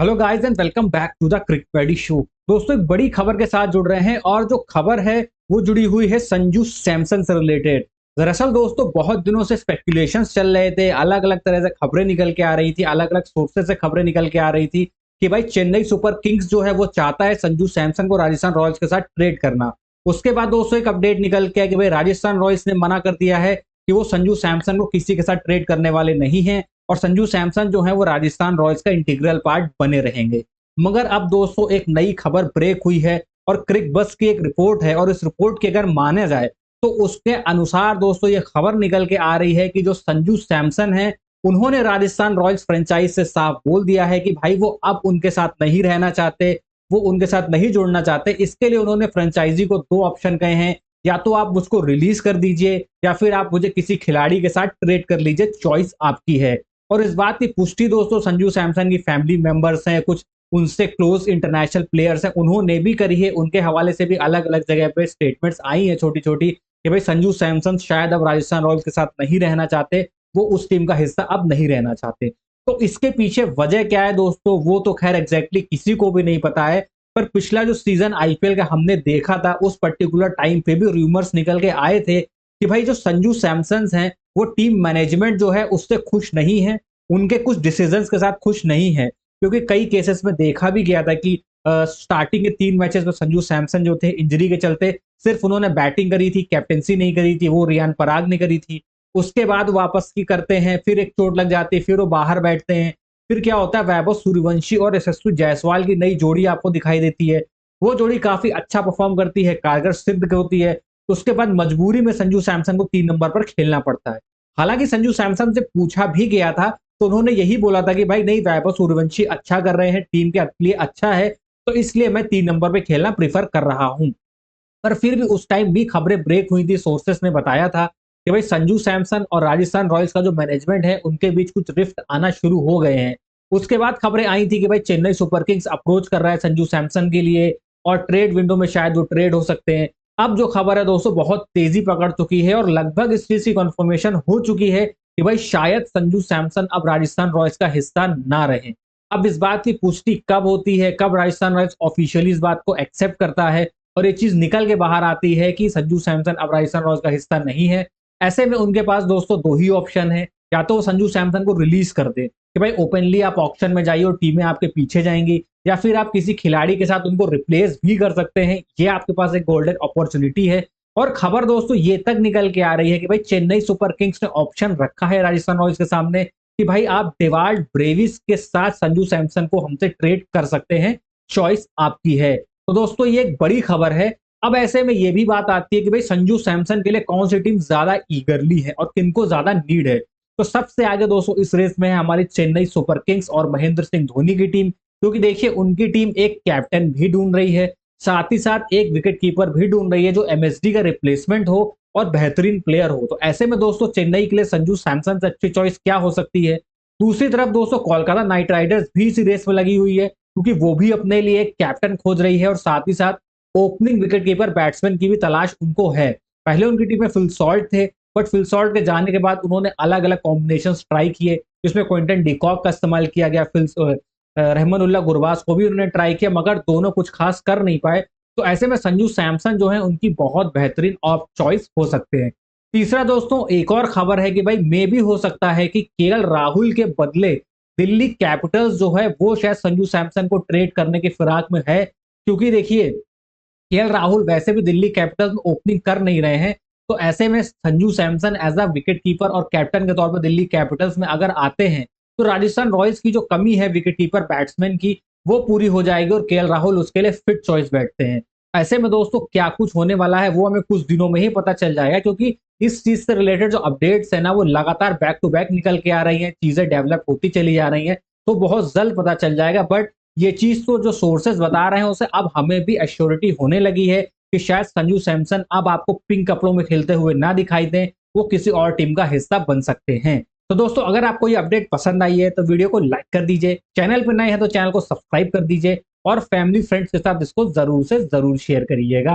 Hello guys and welcome back to the Cricbuddy show. दोस्तों एक बड़ी खबर के साथ जुड़ रहे हैं और जो खबर है वो जुड़ी हुई है संजू सैमसन से रिलेटेड। दरअसल दोस्तों बहुत दिनों से स्पेकुलेशंस चल रहे थे, अलग अलग तरह से खबरें निकल के आ रही थी, अलग अलग सोर्सेज से खबरें निकल के आ रही थी कि भाई चेन्नई सुपर किंग्स जो है वो चाहता है संजू सैमसन को राजस्थान रॉयल्स के साथ ट्रेड करना। उसके बाद दोस्तों एक अपडेट निकल के आया कि भाई राजस्थान रॉयल्स ने मना कर दिया है कि वो संजू सैमसन को किसी के साथ ट्रेड करने वाले नहीं हैं और संजू सैमसन जो है वो राजस्थान रॉयल्स का इंटीग्रल पार्ट बने रहेंगे। मगर अब दोस्तों एक नई खबर ब्रेक हुई है और क्रिक बस की एक रिपोर्ट है और इस रिपोर्ट के अगर माना जाए तो उसके अनुसार दोस्तों ये खबर निकल के आ रही है कि जो संजू सैमसन है उन्होंने राजस्थान रॉयल्स फ्रेंचाइज से साफ बोल दिया है कि भाई वो अब उनके साथ नहीं रहना चाहते, वो उनके साथ नहीं जुड़ना चाहते। इसके लिए उन्होंने फ्रेंचाइजी को दो ऑप्शन कहे हैं, या तो आप मुझको रिलीज कर दीजिए या फिर आप मुझे किसी खिलाड़ी के साथ ट्रेड कर लीजिए, चॉइस आपकी है। और इस बात की पुष्टि दोस्तों संजू सैमसन की फैमिली मेंबर्स हैं, कुछ उनसे क्लोज इंटरनेशनल प्लेयर्स हैं, उन्होंने भी करी है। उनके हवाले से भी अलग अलग जगह पे स्टेटमेंट्स आई हैं छोटी छोटी कि भाई संजू सैमसन शायद अब राजस्थान रॉयल्स के साथ नहीं रहना चाहते, वो उस टीम का हिस्सा अब नहीं रहना चाहते। तो इसके पीछे वजह क्या है दोस्तों वो तो खैर एग्जैक्टली किसी को भी नहीं पता है। पर पिछला जो सीजन आईपीएल का हमने देखा था उस पर्टिकुलर टाइम पे भी रूमर्स निकल के आए थे कि भाई जो संजू सैमसन हैं वो टीम मैनेजमेंट जो है उससे खुश नहीं है, उनके कुछ डिसीजंस के साथ खुश नहीं है। क्योंकि कई केसेस में देखा भी गया था कि स्टार्टिंग के 3 मैचेस में संजू सैमसन जो थे इंजरी के चलते सिर्फ उन्होंने बैटिंग करी थी, कैप्टेंसी नहीं करी थी, वो रियान पराग ने करी थी। उसके बाद वापस की करते हैं, फिर एक चोट लग जाती है, फिर वो बाहर बैठते हैं। फिर क्या होता है, वैभव सूर्यवंशी और यशस्वी जायसवाल की नई जोड़ी आपको दिखाई देती है। वो जोड़ी काफी अच्छा परफॉर्म करती है, कारगर सिद्ध होती है। उसके बाद मजबूरी में संजू सैमसन को 3 नंबर पर खेलना पड़ता है। हालांकि संजू सैमसन से पूछा भी गया था तो उन्होंने यही बोला था कि भाई नहीं, वैभव सूर्यवंशी अच्छा कर रहे हैं, टीम के लिए अच्छा है, तो इसलिए मैं 3 नंबर पे खेलना प्रेफर कर रहा हूं। पर फिर भी उस टाइम भी खबरें ब्रेक हुई थी, सोर्सेस ने बताया था कि भाई संजू सैमसन और राजस्थान रॉयल्स का जो मैनेजमेंट है उनके बीच कुछ रिफ्ट आना शुरू हो गए हैं। उसके बाद खबरें आई थी कि भाई चेन्नई सुपर किंग्स अप्रोच कर रहा है संजू सैमसन के लिए और ट्रेड विंडो में शायद वो ट्रेड हो सकते हैं। अब जो खबर है दोस्तों बहुत तेजी पकड़ चुकी है और लगभग इस चीज की कंफर्मेशन हो चुकी है कि भाई शायद संजू सैमसन अब राजस्थान रॉयल्स का हिस्सा ना रहे। अब इस बात की पुष्टि कब होती है, कब राजस्थान रॉयल्स ऑफिशियली इस बात को एक्सेप्ट करता है और ये चीज निकल के बाहर आती है कि संजू सैमसन अब राजस्थान रॉयल्स का हिस्सा नहीं है, ऐसे में उनके पास दोस्तों दो ही ऑप्शन है। या तो वो संजू सैमसन को रिलीज कर दे कि भाई ओपनली आप ऑक्शन में जाइए और टीमें आपके पीछे जाएंगी, या फिर आप किसी खिलाड़ी के साथ उनको रिप्लेस भी कर सकते हैं। ये आपके पास एक गोल्डन अपॉर्चुनिटी है। और खबर दोस्तों ये तक निकल के आ रही है कि भाई चेन्नई सुपर किंग्स ने ऑप्शन रखा है राजस्थान रॉयल्स के सामने कि भाई आप डेवाल्ड ब्रेविस के साथ संजू सैमसन को हमसे ट्रेड कर सकते हैं, चॉइस आपकी है। तो दोस्तों ये एक बड़ी खबर है। अब ऐसे में ये भी बात आती है कि भाई संजू सैमसन के लिए कौन सी टीम ज्यादा ईगरली है और किनको ज्यादा नीड है। तो सबसे आगे दोस्तों इस रेस में है हमारी चेन्नई सुपर किंग्स और महेंद्र सिंह धोनी की टीम, क्योंकि देखिए उनकी टीम एक कैप्टन भी ढूंढ रही है, साथ ही साथ एक विकेट कीपर भी ढूंढ रही है जो एमएसडी का रिप्लेसमेंट हो और बेहतरीन प्लेयर हो। तो ऐसे में दोस्तों चेन्नई के लिए संजू सैमसन से अच्छी चॉइस क्या हो सकती है। दूसरी तरफ दोस्तों कोलकाता नाइट राइडर्स भी इसी रेस में लगी हुई है, क्योंकि वो भी अपने लिए एक कैप्टन खोज रही है और साथ ही साथ ओपनिंग विकेट कीपर बैट्समैन की भी तलाश उनको है। पहले उनकी टीम में फिल सॉल्ट थे, बट फिल सॉल्ट के जाने के बाद उन्होंने अलग अलग कॉम्बिनेशन ट्राई किए जिसमें क्विंटन डिकॉक का इस्तेमाल किया गया, रहमानुल्लाह गुरबाज को भी उन्होंने ट्राई किया, मगर दोनों कुछ खास कर नहीं पाए। तो ऐसे में संजू सैमसन जो है उनकी बहुत बेहतरीन ऑफ चॉइस हो सकते हैं। तीसरा दोस्तों एक और खबर है कि भाई मे भी हो सकता है कि केएल राहुल के बदले दिल्ली कैपिटल्स जो है वो शायद संजू सैमसन को ट्रेड करने की फिराक में है। क्योंकि देखिए केएल राहुल वैसे भी दिल्ली कैपिटल्स में ओपनिंग कर नहीं रहे हैं, तो ऐसे में Sanju Samson as a wicket keeper और कैप्टन के तौर पर दिल्ली कैपिटल्स में अगर आते हैं तो राजस्थान रॉयल्स की जो कमी है विकेट कीपर बैट्समैन की वो पूरी हो जाएगी और केएल राहुल उसके लिए फिट चॉइस बैठते हैं। ऐसे में दोस्तों क्या कुछ होने वाला है वो हमें कुछ दिनों में ही पता चल जाएगा, क्योंकि इस चीज से रिलेटेड जो अपडेट्स है ना वो लगातार बैक टू बैक निकल के आ रही हैं, चीजें डेवलप होती चली जा रही हैं। तो बहुत जल्द पता चल जाएगा। बट ये चीज तो जो सोर्सेज बता रहे हैं उसे अब हमें भी एश्योरिटी होने लगी है कि शायद संजू सैमसन अब आपको पिंक कपड़ों में खेलते हुए ना दिखाई दें, वो किसी और टीम का हिस्सा बन सकते हैं। तो दोस्तों अगर आपको ये अपडेट पसंद आई है तो वीडियो को लाइक कर दीजिए, चैनल पर नए हैं तो चैनल को सब्सक्राइब कर दीजिए और फैमिली फ्रेंड्स के साथ इसको जरूर से जरूर शेयर करिएगा।